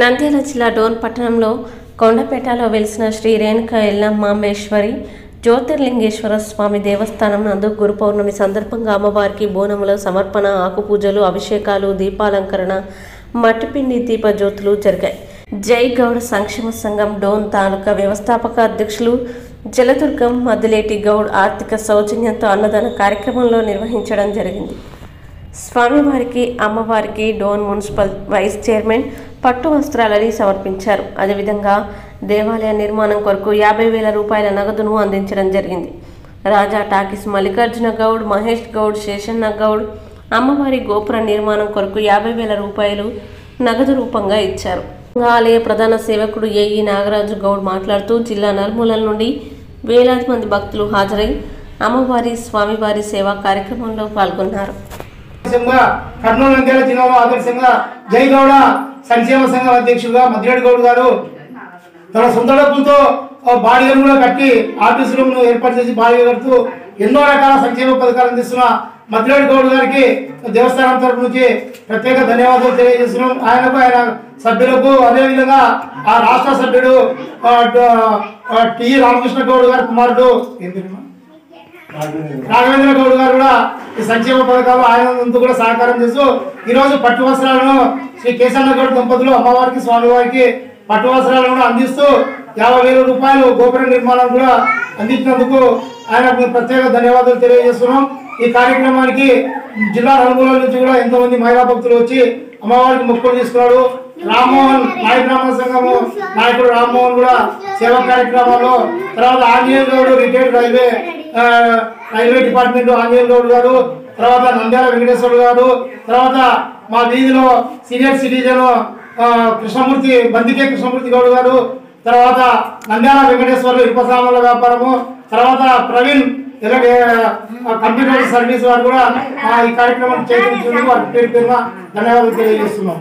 నంద్యాల జిల్లా డోన్ పట్టణంలో కొండపేటలో వెలిసిన శ్రీ రేణుకా ఎల్లమ్మేశ్వరి జ్యోతిర్లింగేశ్వర స్వామి దేవస్థానం నందు గురు పౌర్ణమి సందర్భంగా అమ్మవారికి బోనముల సమర్పణ, ఆకుపూజలు, అభిషేకాలు, దీపాలంకరణ, మట్టిపిండి దీప జ్యోతులు జరిగాయి. జై గౌడ్ సంక్షేమ సంఘం డోన్ తాలూకా వ్యవస్థాపక అధ్యక్షులు జలదుర్గం మద్దిలేటి గౌడ్ ఆర్థిక సౌజన్యంతో అన్నదాన కార్యక్రమంలో నిర్వహించడం జరిగింది. స్వామివారికి అమ్మవారికి డోన్ మున్సిపల్ వైస్ చైర్మన్ పట్టు వస్త్రాలని సమర్పించారు. అదేవిధంగా దేవాలయ నిర్మాణం కొరకు 50,000 రూపాయల నగదును అందించడం జరిగింది. రాజా టాకీస్ మల్లికార్జున గౌడ్, మహేష్ గౌడ్, శేషన్న గౌడ్ అమ్మవారి గోపుర నిర్మాణం కొరకు 50,000 రూపాయలు నగదు రూపంగా ఇచ్చారు. ఆలయ ప్రధాన సేవకుడు ఏఈ నాగరాజు గౌడ్ మాట్లాడుతూ జిల్లా నలుమూలల నుండి వేలాది మంది భక్తులు హాజరై అమ్మవారి స్వామివారి సేవా కార్యక్రమంలో పాల్గొన్నారు. కర్నూలు నంద్యాల జిల్లాలో ఆదర్శంగా జై గౌడ సంక్షేమ సంఘం అధ్యక్షుడుగా మద్దిలేటి గౌడ్ గారు తన సొంత డబ్బులతో బాడిగను కూడా కట్టి ఆఫీస్ రూమ్ ను ఏర్పాటు చేసి బాడిగ కడుతూ ఎన్నో రకాల సంక్షేమ పథకాలు అందిస్తున్న మద్దిలేటి గౌడ్ గారికి దేవస్థానం తరపు నుంచి ప్రత్యేక ధన్యవాదాలు తెలియజేస్తున్నాం. ఆయనకు, ఆయన సభ్యులకు, అదేవిధంగా ఆ రాష్ట్ర సభ్యుడు టి రామకృష్ణ గౌడ్ గారి కుమారుడు రాఘవేంద్ర గౌడ్ గారు కూడా ఈ సంక్షేమ పథకాలు ఆయన కూడా సహకారం చేస్తూ ఈరోజు పట్టు వస్త్రాలను శ్రీ కేశన్న గౌడ్ దంపతులు అమ్మవారికి స్వామివారికి పట్టు వస్త్రాలను కూడా అందిస్తూ 50,000 రూపాయలు గోపుర నిర్మాణం కూడా అందించినందుకు ఆయనకు ప్రత్యేక ధన్యవాదాలు తెలియజేస్తున్నాం. ఈ కార్యక్రమానికి జిల్లా నలుమూలల నుంచి కూడా ఎంతో మంది మహిళా భక్తులు వచ్చి అమ్మవారికి మొక్కులు తీసుకున్నాడు. రామ్మోహన్ నాయ బ్రాహ్మణ సంఘము నాయకుడు రామ్మోహన్ కూడా సేవా కార్యక్రమాల్లో, తర్వాత Anjaneya Goud retired railway department Anjaneya Goud గారు, తర్వాత నంద్యాల వెంకటేశ్వర గారు, తర్వాత మా వీధిలో సీనియర్ సిటిజన్ కృష్ణమూర్తి బందికే కృష్ణమూర్తి గౌడ్ గారు, తర్వాత నంద్యాల వెంకటేశ్వర్లు ఇనుప సామాన్ల వ్యాపారము, తర్వాత ప్రవీణ్ కంప్యూటర్ సర్వీస్ వారు కూడా ఈ కార్యక్రమాన్ని చేయించినందుకు వారి పేరు పేరున ధన్యవాదాలు తెలియజేస్తున్నాం.